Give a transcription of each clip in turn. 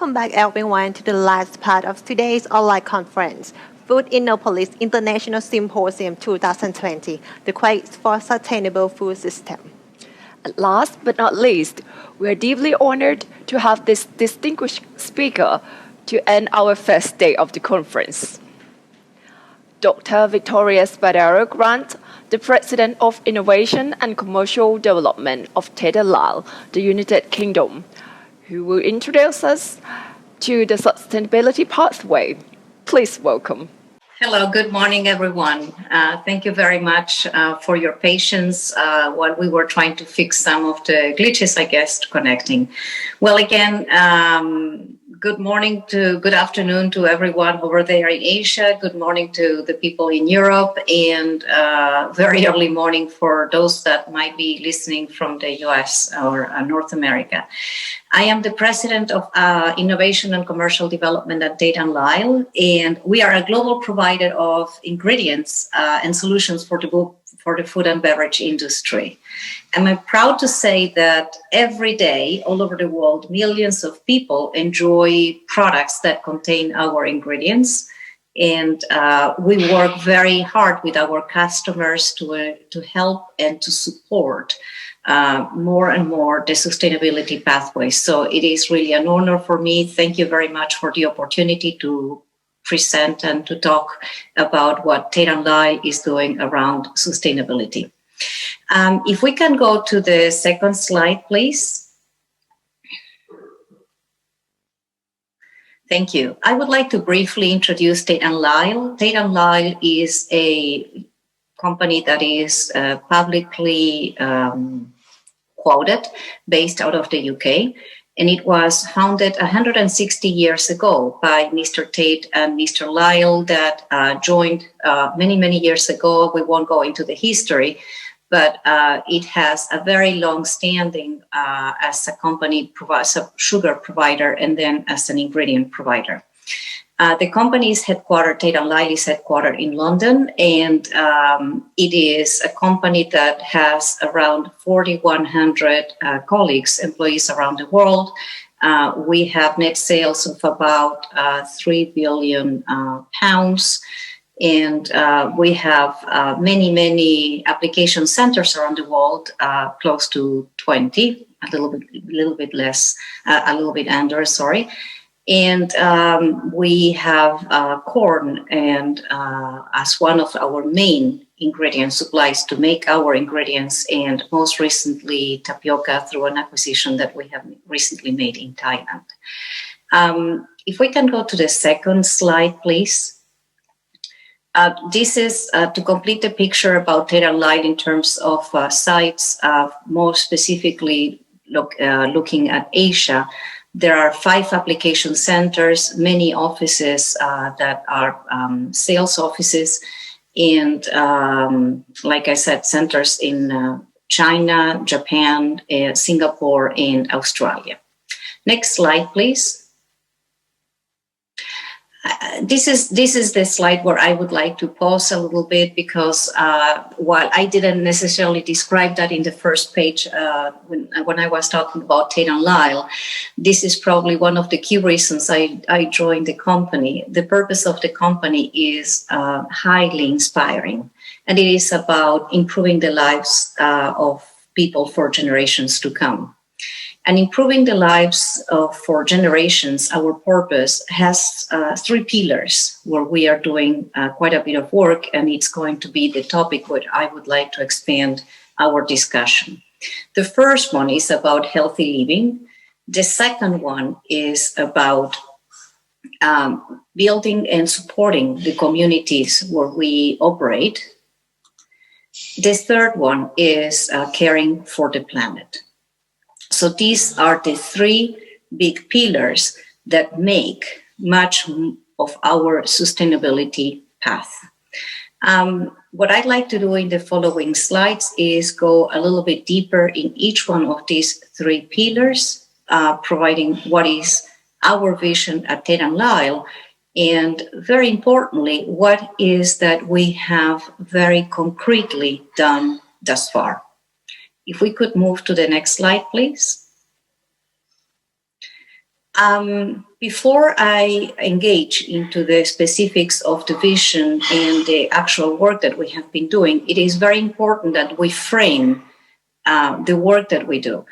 Welcome back everyone to the last part of today's online conference, Food Innopolis International Symposium 2020, the Quest for Sustainable Food System. And last but not least, we are deeply honored to have this distinguished speaker to end our first day of the conference. Dr. Victoria Spadaro Grant, the President of Innovation and Commercial Development of Tate Lyle, the United Kingdom, who will introduce us to the sustainability pathway. Please welcome. Hello, good morning, everyone. Thank you very much for your patience while we were trying to fix some of the glitches, I guess, to connecting. Well, again, good afternoon to everyone over there in Asia. Good morning to the people in Europe, and very early morning for those that might be listening from the US or North America. I am the president of Innovation and Commercial Development at Tate Lyle, and we are a global provider of ingredients and solutions for the food and beverage industry. And I'm proud to say that every day, all over the world, millions of people enjoy products that contain our ingredients. And we work very hard with our customers to help and to support more and more the sustainability pathway. So it is really an honor for me. Thank you very much for the opportunity to present and to talk about what Tate Lyle is doing around sustainability. If we can go to the second slide, please. Thank you. I would like to briefly introduce Tate Lyle. Tate Lyle is a company that is publicly quoted, based out of the UK. And it was founded 160 years ago by Mr. Tate and Mr. Lyle that joined many, many years ago. We won't go into the history, but it has a very long standing as a company, as a sugar provider, and then as an ingredient provider. The company is headquartered, Tate Lyle is headquartered in London, and it is a company that has around 4,100 colleagues, employees around the world. We have net sales of about 3 billion pounds, and we have many, many application centers around the world, close to 20, a little bit less, a little bit under, sorry. And we have corn and as one of our main ingredient supplies to make our ingredients, and most recently tapioca through an acquisition that we have recently made in Thailand. If we can go to the second slide, please. This is to complete the picture about Tate Lyle in terms of sites, more specifically looking at Asia. There are 5 application centers, many offices that are sales offices, and like I said, centers in China, Japan, Singapore, and Australia. Next slide, please. This is the slide where I would like to pause a little bit because while I didn't necessarily describe that in the first page when I was talking about Tate Lyle, this is probably one of the key reasons I joined the company. The purpose of the company is highly inspiring, and it is about improving the lives of people for generations to come. And improving the lives for generations, our purpose has 3 pillars where we are doing quite a bit of work, and it's going to be the topic where I would like to expand our discussion. The first one is about healthy living. The second one is about building and supporting the communities where we operate. The third one is caring for the planet. So these are the 3 big pillars that make much of our sustainability path. What I'd like to do in the following slides is go a little bit deeper in each one of these 3 pillars, providing what is our vision at Tate Lyle, and very importantly, what is that we have very concretely done thus far. If we could move to the next slide, please. Before I engage into the specifics of the vision and the actual work that we have been doing, it is very important that we frame the work that we do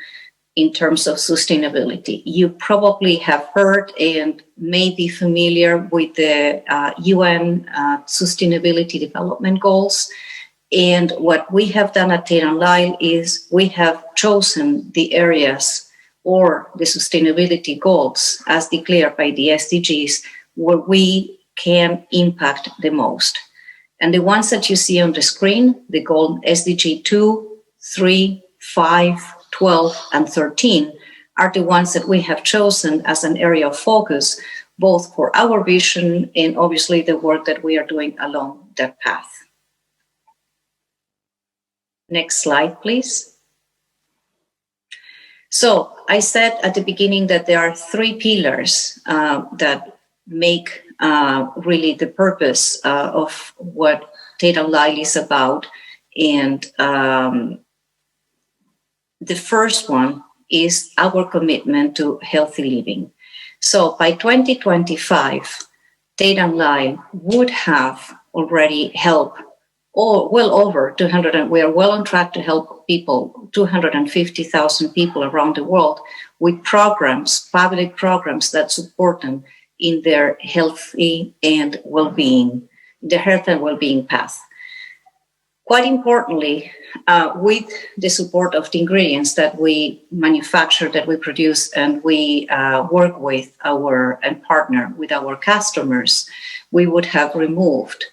in terms of sustainability. You probably have heard and may be familiar with the UN Sustainability Development Goals. And what we have done at Tate & Lyle is we have chosen the areas or the sustainability goals as declared by the SDGs where we can impact the most. And the ones that you see on the screen, the goal SDG 2, 3, 5, 12, and 13 are the ones that we have chosen as an area of focus, both for our vision and obviously the work that we are doing along that path. Next slide, please. So I said at the beginning that there are three pillars that make really the purpose of what Tate & Lyle is about. And the first one is our commitment to healthy living. So by 2025, Tate & Lyle would have already helped well over 200, and we are well on track to help people, 250,000 people around the world with programs, public programs that support them in their healthy and well-being, their health and well-being path. Quite importantly, with the support of the ingredients that we manufacture, that we produce, and we work with and partner with our customers, we would have removed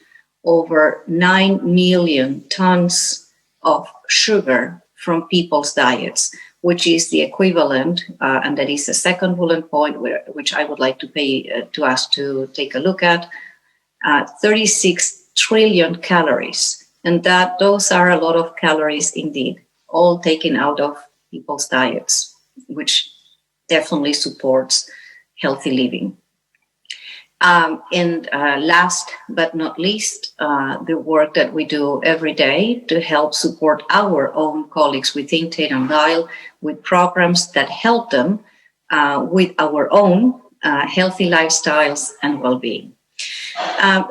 over 9 million tons of sugar from people's diets, which is the equivalent, and that is the second bullet point, which I would like to ask to take a look at, 36 trillion calories. And those are a lot of calories indeed, all taken out of people's diets, which definitely supports healthy living. And last but not least, the work that we do every day to help support our own colleagues within Tate & Lyle with programs that help them with our own healthy lifestyles and well-being.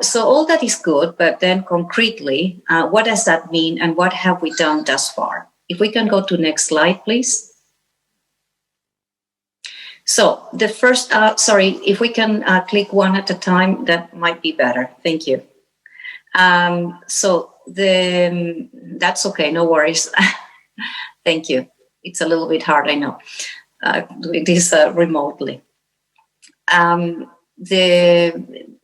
So all that is good, but then concretely, what does that mean and what have we done thus far? If we can go to next slide, please. So the first, if we can click one at a time, that might be better. Thank you. That's okay, no worries. Thank you. It's a little bit hard, I know, doing this remotely.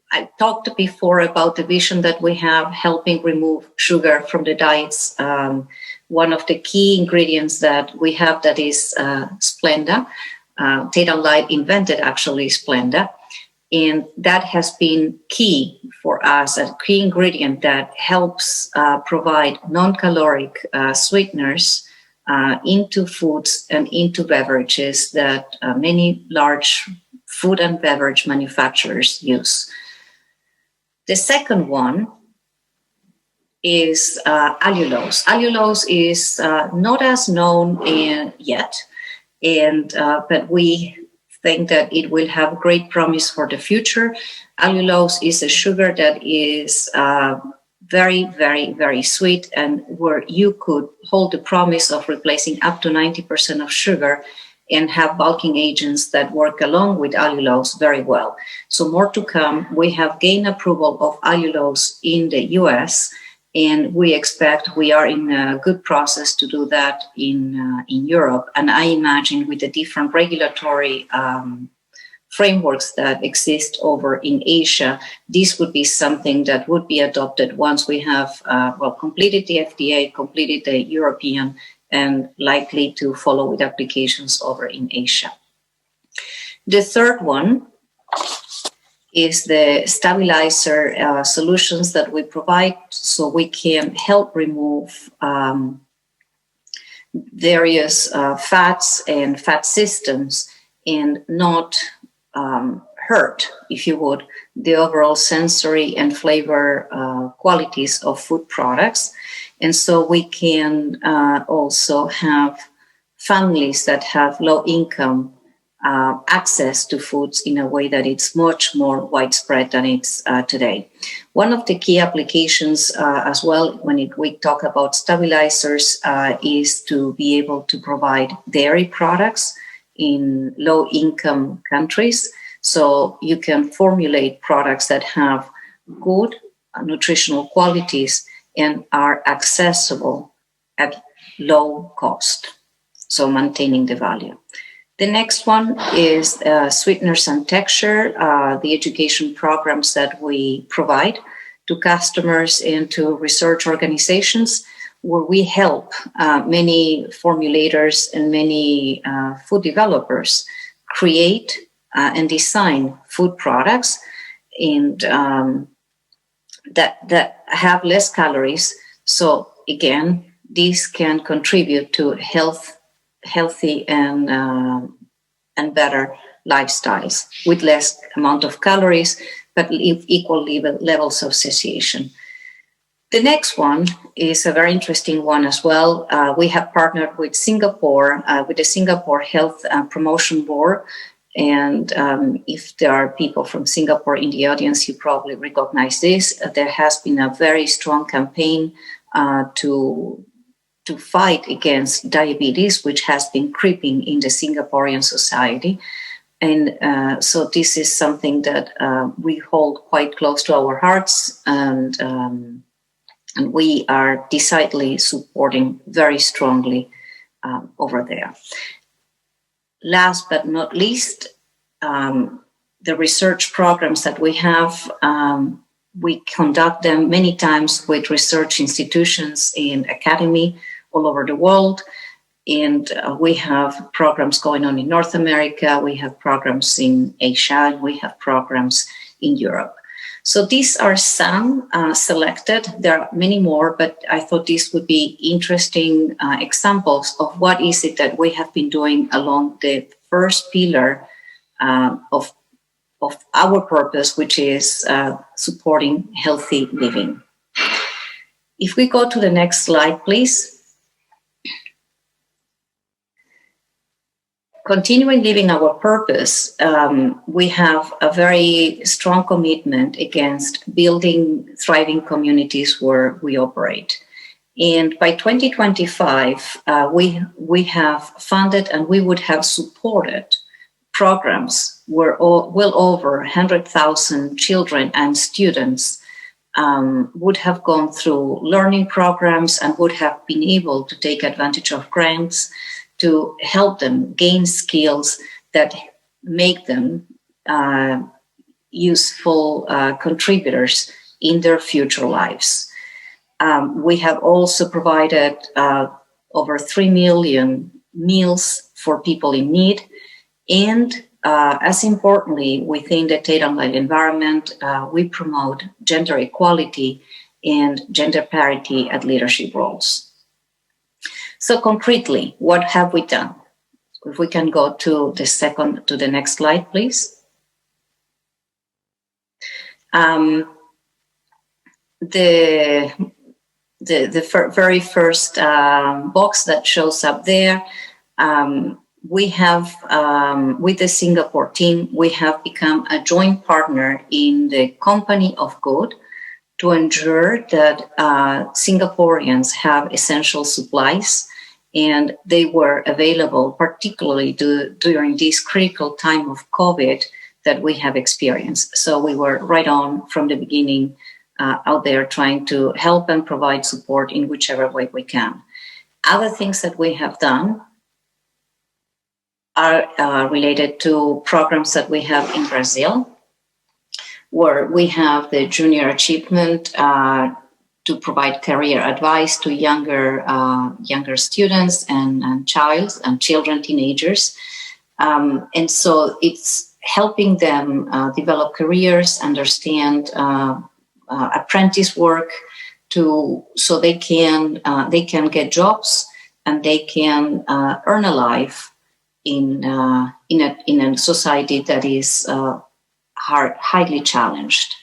I talked before about the vision that we have helping remove sugar from the diets. One of the key ingredients that we have that is Splenda. Tate & Lyle invented actually Splenda, and that has been key for us, a key ingredient that helps provide non-caloric sweeteners into foods and into beverages that many large food and beverage manufacturers use. The second one is allulose. Allulose is not as known yet, but we think that it will have great promise for the future. Allulose is a sugar that is very, very, very sweet, and where you could hold the promise of replacing up to 90% of sugar and have bulking agents that work along with allulose very well. So more to come. We have gained approval of allulose in the US, and we expect we are in a good process to do that in Europe. And I imagine with the different regulatory frameworks that exist over in Asia, this would be something that would be adopted once we have completed the FDA, completed the European, and likely to follow with applications over in Asia. The third one is the stabilizer solutions that we provide so we can help remove various fats and fat systems and not hurt, if you would, the overall sensory and flavor qualities of food products. And so we can also have families that have low income access to foods in a way that it's much more widespread than it's today. One of the key applications as well, when we talk about stabilizers, is to be able to provide dairy products in low-income countries. So you can formulate products that have good nutritional qualities and are accessible at low cost, so maintaining the value. The next one is sweeteners and texture, the education programs that we provide to customers and to research organizations, where we help many formulators and many food developers create and design food products and that have less calories. So again, these can contribute to healthy and better lifestyles with less amount of calories, but equal levels of satiation. The next one is a very interesting one as well. We have partnered with Singapore, with the Singapore Health Promotion Board. And if there are people from Singapore in the audience, you probably recognize this. There has been a very strong campaign to fight against diabetes, which has been creeping in the Singaporean society. And so this is something that we hold quite close to our hearts, and we are decidedly supporting very strongly over there. Last but not least, the research programs that we have, we conduct them many times with research institutions in academy all over the world. And we have programs going on in North America, we have programs in Asia, and we have programs in Europe. So these are some selected. There are many more, but I thought these would be interesting examples of what is it that we have been doing along the first pillar of our purpose, which is supporting healthy living. If we go to the next slide, please. Continuing living our purpose, we have a very strong commitment against building thriving communities where we operate. And by 2025, we have funded and we would have supported programs where well over 100,000 children and students would have gone through learning programs and would have been able to take advantage of grants to help them gain skills that make them useful contributors in their future lives. We have also provided over 3 million meals for people in need. And as importantly, within the Tate Lyle environment, we promote gender equality and gender parity at leadership roles. So concretely, what have we done? If we can go to the next slide, please. The very first box that shows up there, we have, with the Singapore team, we have become a joint partner in the Company of Good to ensure that Singaporeans have essential supplies and they were available, particularly during this critical time of COVID that we have experienced. So we were right on from the beginning out there trying to help and provide support in whichever way we can. Other things that we have done are related to programs that we have in Brazil, where we have the Junior Achievement to provide career advice to younger students and children, teenagers. And so it's helping them develop careers, understand apprentice work, so they can get jobs and they can earn a life in a society that is highly challenged.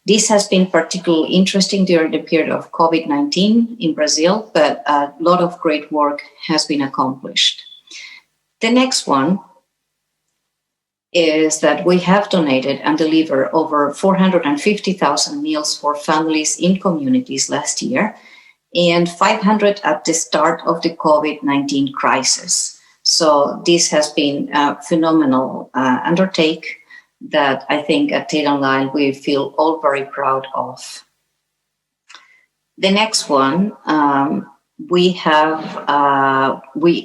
This has been particularly interesting during the period of COVID-19 in Brazil, but a lot of great work has been accomplished. The next one is that we have donated and delivered over 450,000 meals for families in communities last year, and 500 at the start of the COVID-19 crisis. So this has been a phenomenal undertake that I think at Tate Lyle we feel all very proud of. The next one, we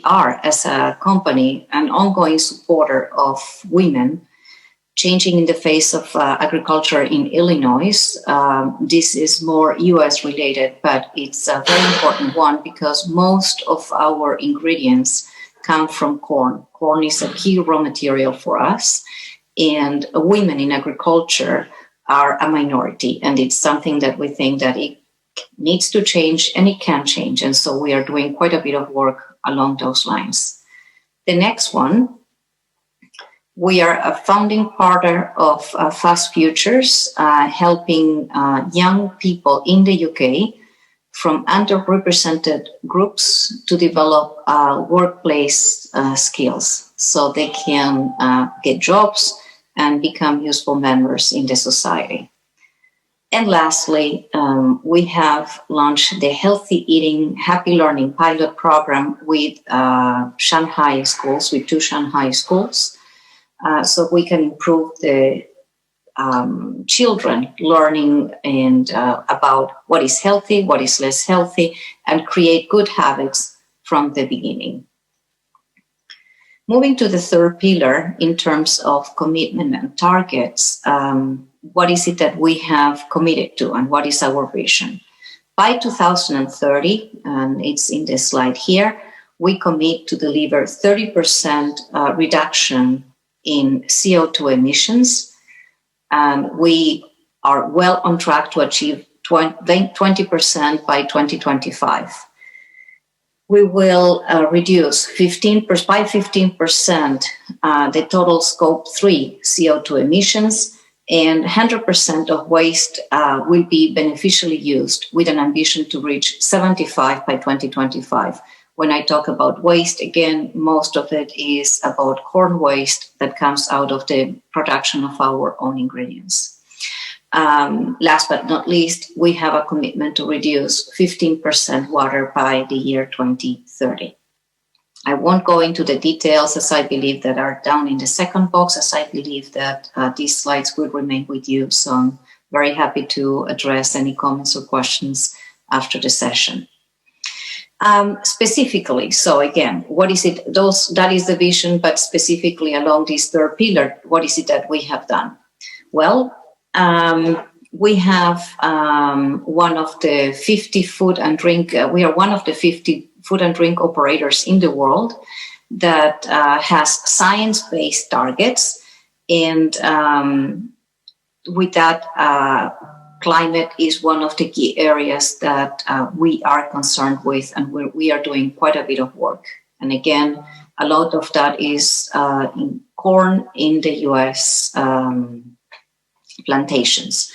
are as a company an ongoing supporter of women changing in the face of agriculture in Illinois. This is more US related, but it's a very important one because most of our ingredients come from corn. Corn is a key raw material for us, and women in agriculture are a minority, and it's something that we think that it needs to change and it can change. And so we are doing quite a bit of work along those lines. The next one, we are a founding partner of FIIS Futures, helping young people in the UK from underrepresented groups to develop workplace skills so they can get jobs and become useful members in the society. And lastly, we have launched the Healthy Eating, Happy Learning pilot program with Shanghai schools, with 2 Shanghai schools, so we can improve the children learning and about what is healthy, what is less healthy, and create good habits from the beginning. Moving to the third pillar in terms of commitment and targets, what is it that we have committed to and what is our vision? By 2030, and it's in the slide here, we commit to deliver 30% reduction in CO2 emissions, and we are well on track to achieve 20% by 2025. We will reduce by 15% the total Scope 3 CO2 emissions, and 100% of waste will be beneficially used with an ambition to reach 75 by 2025. When I talk about waste, again, most of it is about corn waste that comes out of the production of our own ingredients. Last but not least, we have a commitment to reduce 15% water by the year 2030. I won't go into the details, as I believe that are down in the second box, as I believe that these slides will remain with you. So I'm very happy to address any comments or questions after the session. Specifically, so again, what is it? That is the vision, but specifically along this third pillar, what is it that we have done? Well, we have one of the 50 food and drink. We are one of the 50 food and drink operators in the world that has science-based targets, and with that, climate is one of the key areas that we are concerned with, and we are doing quite a bit of work. And again, a lot of that is in corn in the US plantations.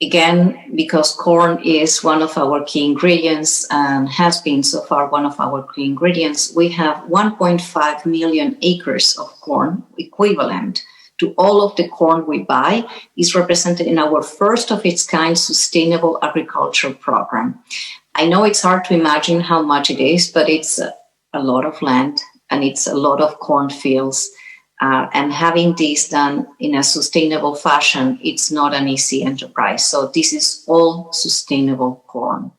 Again, because corn is one of our key ingredients and has been so far one of our key ingredients, we have 1.5 million acres of corn equivalent to all of the corn we buy is represented in our first of its kind sustainable agriculture program. I know it's hard to imagine how much it is, but it's a lot of land and it's a lot of cornfields. And having this done in a sustainable fashion, it's not an easy enterprise. So this is all sustainable corn.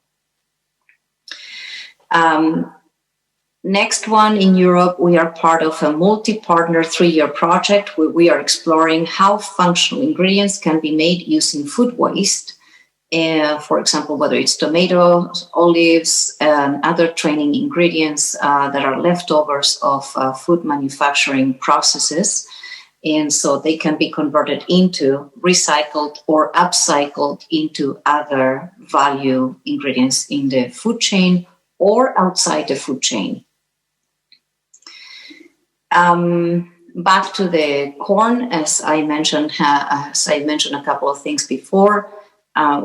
Next one, in Europe, we are part of a multi-partner 3-year project where we are exploring how functional ingredients can be made using food waste. For example, whether it's tomatoes, olives, and other training ingredients that are leftovers of food manufacturing processes. And so they can be converted into recycled or upcycled into other value ingredients in the food chain or outside the food chain. Back to the corn, as I mentioned a couple of things before.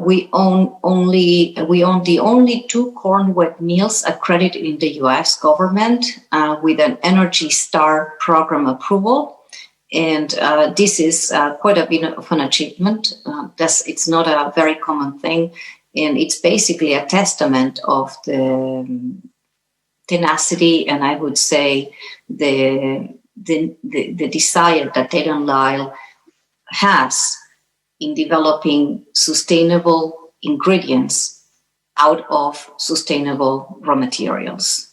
We own the only 2 corn wet mills accredited in the US government with an Energy Star program approval. And this is quite a bit of an achievement. It's not a very common thing. And it's basically a testament of the tenacity and I would say the desire that Tate Lyle has in developing sustainable ingredients out of sustainable raw materials.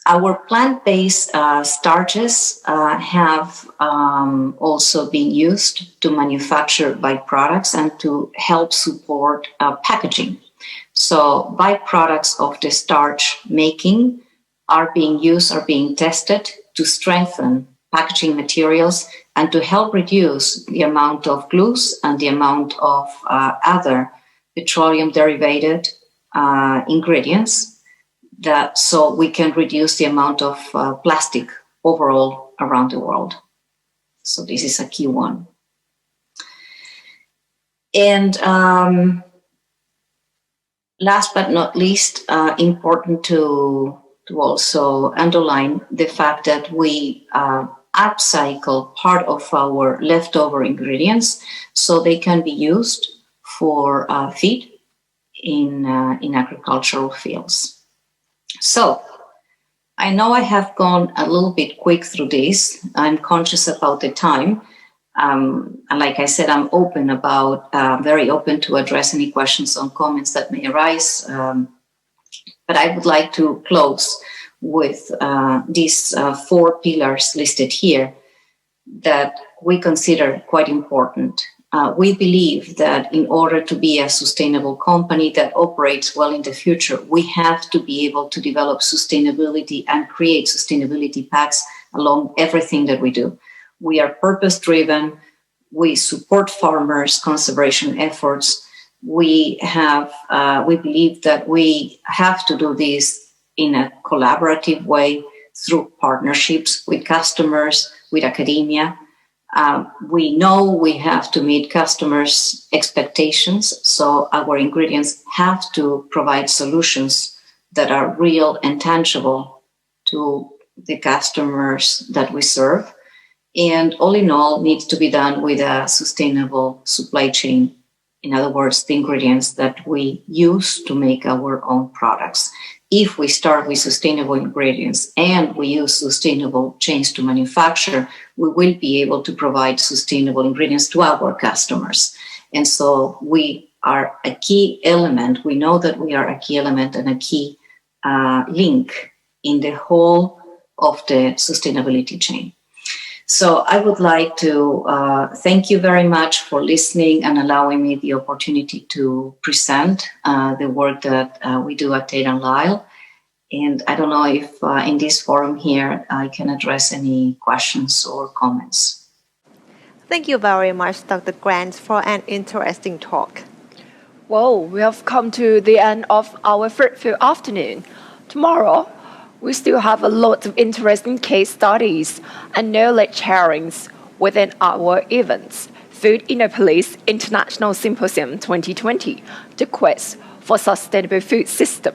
Our plant-based starches have also been used to manufacture byproducts and to help support packaging. So byproducts of the starch making are being tested to strengthen packaging materials and to help reduce the amount of glues and the amount of other petroleum-derivated ingredients, so we can reduce the amount of plastic overall around the world. So this is a key one. And last but not least, important to also underline the fact that we upcycle part of our leftover ingredients so they can be used for feed in agricultural fields. So I know I have gone a little bit quick through this. I'm conscious about the time. And like I said, I'm very open to address any questions or comments that may arise. But I would like to close with these 4 pillars listed here that we consider quite important. We believe that in order to be a sustainable company that operates well in the future, we have to be able to develop sustainability and create sustainability paths along everything that we do. We are purpose-driven. We support farmers' conservation efforts. We believe that we have to do this in a collaborative way through partnerships with customers, with academia. We know we have to meet customers' expectations, so our ingredients have to provide solutions that are real and tangible to the customers that we serve. And all in all, needs to be done with a sustainable supply chain. In other words, the ingredients that we use to make our own products. If we start with sustainable ingredients and we use sustainable chains to manufacture, we will be able to provide sustainable ingredients to our customers. And so we are a key element. We know that we are a key element and a key link in the whole of the sustainability chain. So I would like to thank you very much for listening and allowing me the opportunity to present the work that we do at Tate Lyle. And I don't know if in this forum here I can address any questions or comments. Thank you very much, Dr. Grant, for an interesting talk. Well, we have come to the end of our fruitful afternoon. Tomorrow, we still have a lot of interesting case studies and knowledge sharings within our events. Food Innopolis International Symposium 2020, the quest for sustainable food system.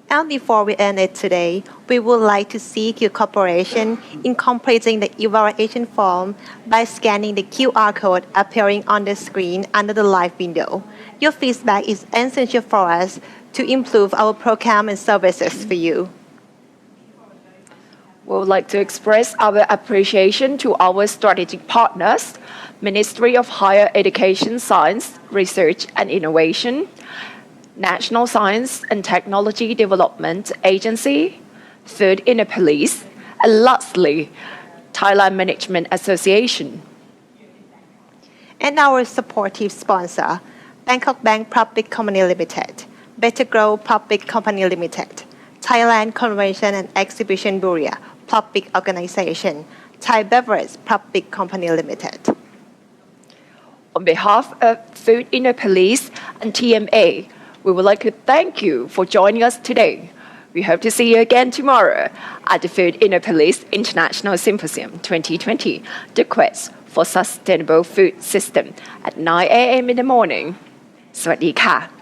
And before we end it today, we would like to seek your cooperation in completing the evaluation form by scanning the QR code appearing on the screen under the live window. Your feedback is essential for us to improve our program and services for you. We would like to express our appreciation to our strategic partners, Ministry of Higher Education, Science, Research and Innovation, National Science and Technology Development Agency, Food Innopolis, and lastly, Thailand Management Association. And our supportive sponsor, Bangkok Bank Public Company Limited, Better Grow Public Company Limited, Thailand Convention and Exhibition Bureau Public Organization, Thai Beverage Public Company Limited. On behalf of Food Innopolis and TMA, we would like to thank you for joining us today. We hope to see you again tomorrow at the Food Innopolis International Symposium 2020, the quest for sustainable food system at 9 a.m. in the morning. สวัสดีค่ะ